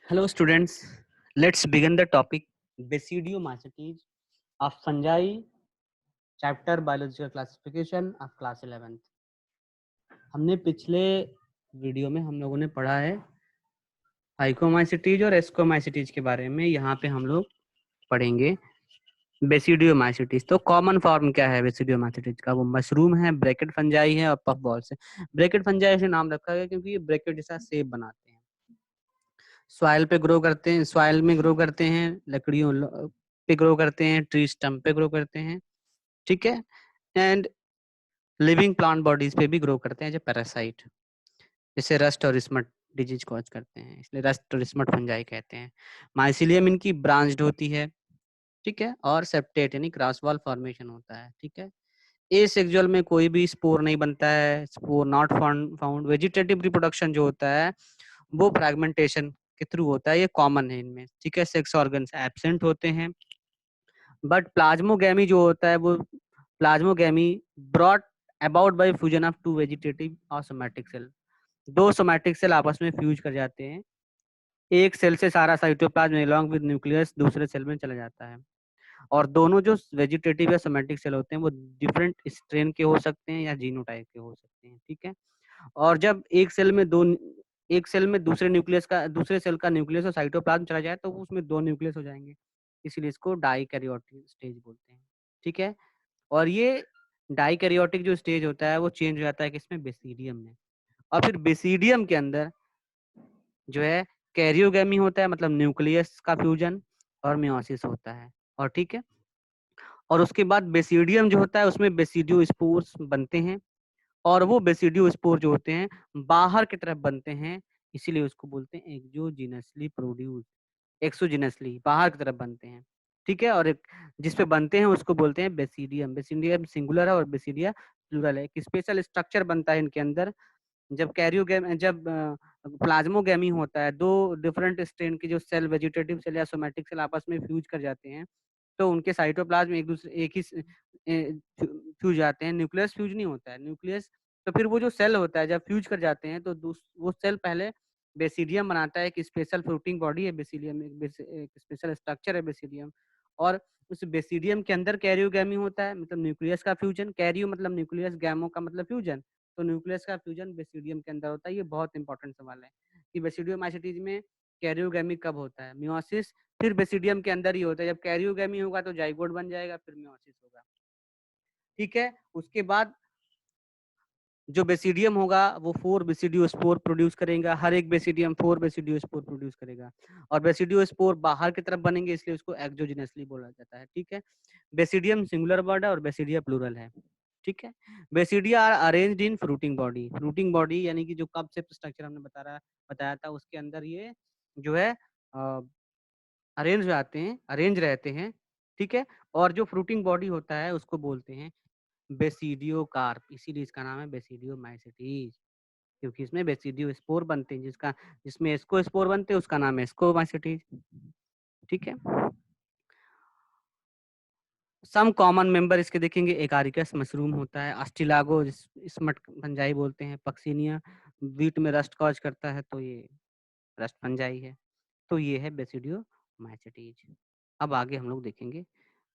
Hello students, let's begin the topic Basidiomycetes of fungi, chapter biological classification of class 11th। हमने पिछले video में हम लोगों ने पढ़ा है फाइकोमाइसिटीज और एस्कोमाइसिटीज के बारे में। यहाँ पे हम लोग पढ़ेंगे बेसिडियोमाइसिटीज। तो कॉमन फॉर्म क्या है बेसिडियोमाइसिटीज का? वो मशरूम है, ब्रैकेट फंजाई है और पफ बॉल्स है। ब्रैकेट फंजाई से नाम रखा गया क्योंकि ये ब्रैकेट जैसा शेप बनाते हैं, सॉइल पे ग्रो करते हैं, सॉइल में ग्रो करते हैं, लकड़ियों पे ग्रो करते हैं, ट्री स्टम्प पे ग्रो करते हैं, ठीक है। एंड लिविंग प्लांट बॉडीज पे भी ग्रो करते हैं जो पैरासाइट, जैसे रस्ट और स्मट डिजीज कॉज करते हैं, इसलिए रस्ट और स्मट फंजाई कहते हैं। माइसिलियम इनकी ब्रांच्ड होती है, ठीक है, और सेप्टेट यानी क्रॉस वॉल फॉर्मेशन होता है, ठीक है। ए सेक्सुअल में कोई भी स्पोर नहीं बनता है, spore not found. Vegetative reproduction जो होता है वो फ्रैगमेंटेशन के थ्रू होता है, ये कॉमन है इनमें, ठीक है। सेक्स ऑर्गन्स एब्सेंट होते हैं, बट प्लाज्मोगैमी जो होता है वो plasmogamy brought about by fusion of two vegetative और सोमैटिक सेल। दो सोमैटिक सेल आपस में फ्यूज कर जाते हैं, एक सेल से सारा साइटोप्लाज्म अलॉन्ग विद न्यूक्लियस दूसरे सेल में चला जाता है। और दोनों जो वेजिटेटिव या सोमैटिक सेल होते हैं वो डिफरेंट स्ट्रेन के हो सकते हैं या जीनोटाइप के हो सकते हैं, ठीक है। और जब एक सेल में दूसरे सेल का न्यूक्लियस और साइटोप्लाज्म चला जाए तो उसमें दो न्यूक्लियस हो जाएंगे, इसीलिए इसको डाइकैरियोटिक स्टेज बोलते हैं, ठीक है। और ये डाइकैरियोटिक जो स्टेज होता है वो चेंज हो जाता है किसमें? बेसिडियम में। और फिर बेसिडियम के अंदर जो है कैरियोगैमी होता है, मतलब न्यूक्लियस का फ्यूजन और मियोसिस होता है, और ठीक है। और उसके बाद बेसिडियम जो होता है उसमें बेसिडियोस्पोर्स बनते हैं, और वो बेसिडियोस्पोर जो होते हैं बाहर की तरफ बनते हैं, इसीलिए उसको बोलते हैं एक्सोजिनसली प्रोड्यूस। एक्सोजिनसली बाहर की तरफ बनते हैं, ठीक है। और एक जिस पे बनते हैं उसको बोलते हैं बेसिडियम। बेसिडियम सिंगुलर है और बेसिडिया प्लूरल है। एक स्पेशल स्ट्रक्चर बनता है इनके अंदर। जब प्लाज्मोगैमी होता है, दो डिफरेंट स्ट्रेन के जो सेल, वेजिटेटिव सेल या सोमैटिक सेल आपस में फ्यूज कर जाते हैं, तो उनके साइटोप्लाज्म एक ही फ्यूज जाते हैं, न्यूक्लियस फ्यूज नहीं होता है। न्यूक्लियस तो फिर वो जो सेल होता है जब फ्यूज कर जाते हैं तो वो सेल पहले बेसिडियम बनाता है, एक स्पेशल फ्रूटिंग बॉडी है बेसिडियम, एक स्पेशल स्ट्रक्चर है बेसिडियम। और उस बेसिडियम के अंदर कैरियोगैमी होता है, मतलब न्यूक्लियस का फ्यूजन। कैरियो मतलब न्यूक्लियस, गैमो का मतलब फ्यूजन, तो न्यूक्लियस का फ्यूजन बेसिडियम के अंदर होता है। ये बहुत इंपॉर्टेंट सवाल है कि बेसिडियोमाइसिटीज में कैरियोगैमी कब होता है? मियोसिस फिर बेसिडियम के अंदर ही होता है। जब कैरियोगैमी होगा तो जाइगोट बन जाएगा, फिर मियोसिस होगा, ठीक है। उसके बाद जो बेसिडियम होगा वो 4 बेसिडियोस्पोर प्रोड्यूस करेगा, हर एक बेसिडियम 4 बेसिडियोस्पोर प्रोड्यूस करेगा। और बेसिडियोस्पोर बाहर की तरफ बनेंगे, इसलिए उसको एक्सोजिनसली बोला जाता है, ठीक है। बेसिडियम सिंगुलर वर्ड है और बेसिडिया प्लूरल है, ठीक है। Basidia are arranged in fruiting body. Fruiting body यानी कि जो कप शेप स्ट्रक्चर हमने बताया था, उसके अंदर ये जो है अरेंज रहते हैं, ठीक है। और जो फ्रूटिंग बॉडी होता है उसको बोलते हैं बेसिडियोकार्प, इसीलिए इसका नाम है बेसिडियोमाइसिटीज, क्योंकि इसमें बेसिडियो स्पोर बनते हैं, जिसमें एस्को स्पोर बनते हैं उसका नाम है एस्कोमाइसिटीज, ठीक है। सम कॉमन मेंबर इसके देखेंगे, एकारिकस मशरूम होता है, अस्टिलागो स्मट फंजाई बोलते हैं, पक्सिनिया वीट में रस्ट कॉज करता है तो ये रस्ट फंजाई है। तो ये है बेसिडियोमाइसिटीज। अब आगे हम लोग देखेंगे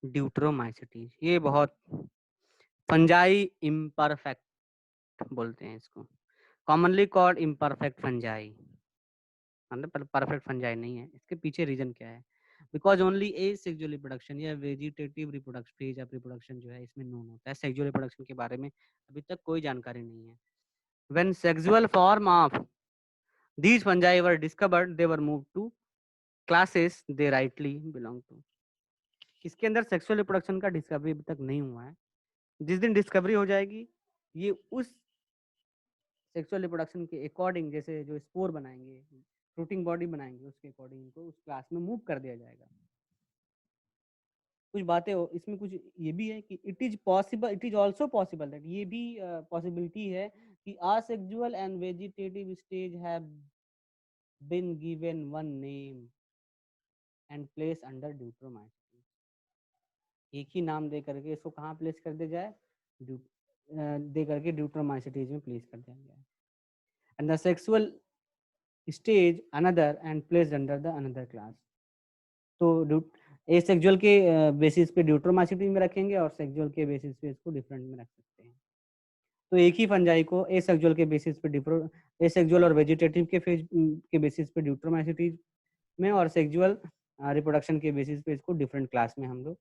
ड्यूट्रोमाइसिटीज। ये बहुत फंजाई इम्परफेक्ट बोलते हैं इसको, कॉमनली कॉल्ड इम्परफेक्ट फंजाई, मतलब परफेक्ट फंजाई नहीं है। इसके पीछे रीजन क्या है? Because only asexual reproduction या vegetative reproduction phase of reproduction जो है इसमें नोन होता है। सेक्सुअल रिप्रोडक्शन के बारे में अभी तक कोई जानकारी नहीं है। When sexual form of these fungi were discovered, they were moved to classes they rightly belong to। इसके अंदर सेक्सुअल रिप्रोडक्शन का डिस्कवरी अभी तक नहीं हुआ है। जिस दिन डिस्कवरी हो जाएगी, ये उस सेक्सुअल रिप्रोडक्शन के अकॉर्डिंग, जैसे जो स्पोर बनाएंगे, फ्रूटिंग बॉडी बनाएंगे, उसके अकॉर्डिंग इनको उस क्लास में मूव कर दिया जाएगा। कुछ बातें इसमें कुछ ये भी है कि it is also possible that, ये भी पॉसिबिलिटी है कि asexual and vegetative stage have been given one name and place under deuteromycetes. एक ही नाम दे करके इसको कहाँ प्लेस कर दिया जाए? दे करके ड्यूट्रोमाइसिटीज में प्लेस कर दिया जाए। And the sexual stage another and placed under the another class. तो एसेक्सुअल के बेसिस पे ड्यूट्रोमाइसिटी में रखेंगे और सेक्सुअल के बेसिस पे इसको डिफरेंट में रख सकते हैं। तो एक ही फंजाई को एसेक्सुअल के बेसिस पे एसेक्सुअल और वेजिटेटिव के फेज के बेसिस पे ड्यूट्रोमाइसिटी में और सेक्सुअल रिप्रोडक्शन के बेसिस पे इसको डिफरेंट क्लास में हम लोग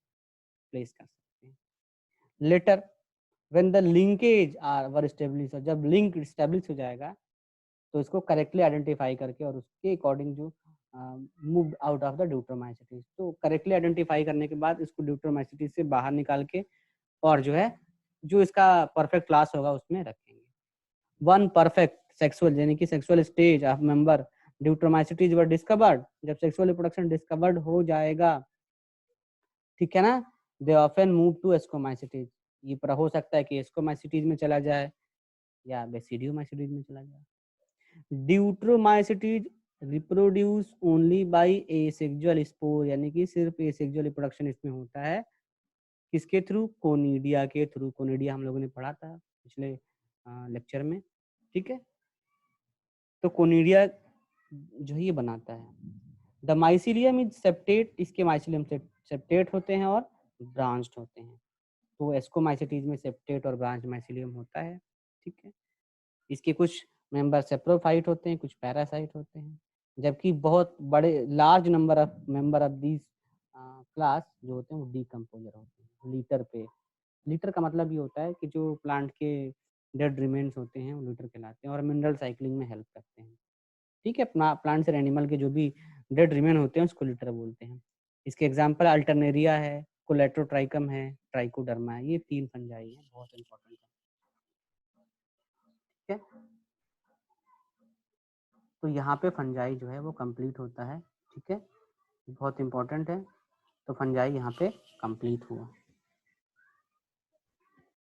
प्लेस कर सकते हैं। Later when the linkage are were establish, जब लिंक स्टेब्लिश हो जाएगा तो इसको करेक्टली आइडेंटिफाई करके और उसके अकॉर्डिंग जो move out of the Deuteromycetes, तो करेक्टली आइडेंटिफाई करने के बाद इसको ड्यूट्रोमाइसिटीज से बाहर निकाल के और जो है जो इसका परफेक्ट क्लास होगा उसमें रखेंगे। वन परफेक्ट सेक्सुअल यानी कि sexual stage of member deuteromycetes were discovered, जब सेक्सुअल रिप्रोडक्शन डिस्कवर्ड हो जाएगा, ठीक है ना, they often move to ascomycetes, ये पर हो सकता है कि एस्कोमाइसिटीज में चला जाए या बेसिडियोमाइसिटीज में चला जाए। Deuteromycetes reproduce only by asexual spore, यानी कि सिर्फ एसेक्सुअल रिप्रोडक्शन इसमें होता है, किसके थ्रू, कोनिडिया के थ्रू। कोनिडिया हम लोगों ने पढ़ा था पिछले लेक्चर में, ठीक है। तो कोनिडिया जो है ये बनाता है। द माइसिलियम इज सेप्टेट, इसके माइसिलियम सेप्टेट होते हैं और ब्रांच्ड होते हैं। तो एस्कोमाइसिटीज में सेप्टेट और ब्रांच माइसिलियम होता है, ठीक है। इसके कुछ मेंबर सेप्रोफाइट होते हैं, कुछ पैरासाइट होते हैं, जबकि बहुत बड़े large number of member of these class जो होते हैं वो डीकम्पोजर होते हैं। लीटर पे, लीटर का मतलब ये होता है कि जो प्लांट के डेड रिमेन्स होते हैं वो लीटर कहलाते हैं और मिनरल साइक्लिंग में हेल्प करते हैं, ठीक है। प्लांट्स और एनिमल के जो भी डेड रिमेन होते हैं उसको लीटर बोलते हैं। इसके एग्जाम्पल अल्टरनेरिया है, कोलेट्रोट्राइकम है, ट्राइकोडर्मा है, ये 3 फंजाई हैं, बहुत इंपॉर्टेंट है, ठीक है। तो यहाँ पे फंजाई जो है वो कंप्लीट होता है, ठीक है, बहुत इंपॉर्टेंट है। तो फंजाई यहाँ पे कंप्लीट हुआ।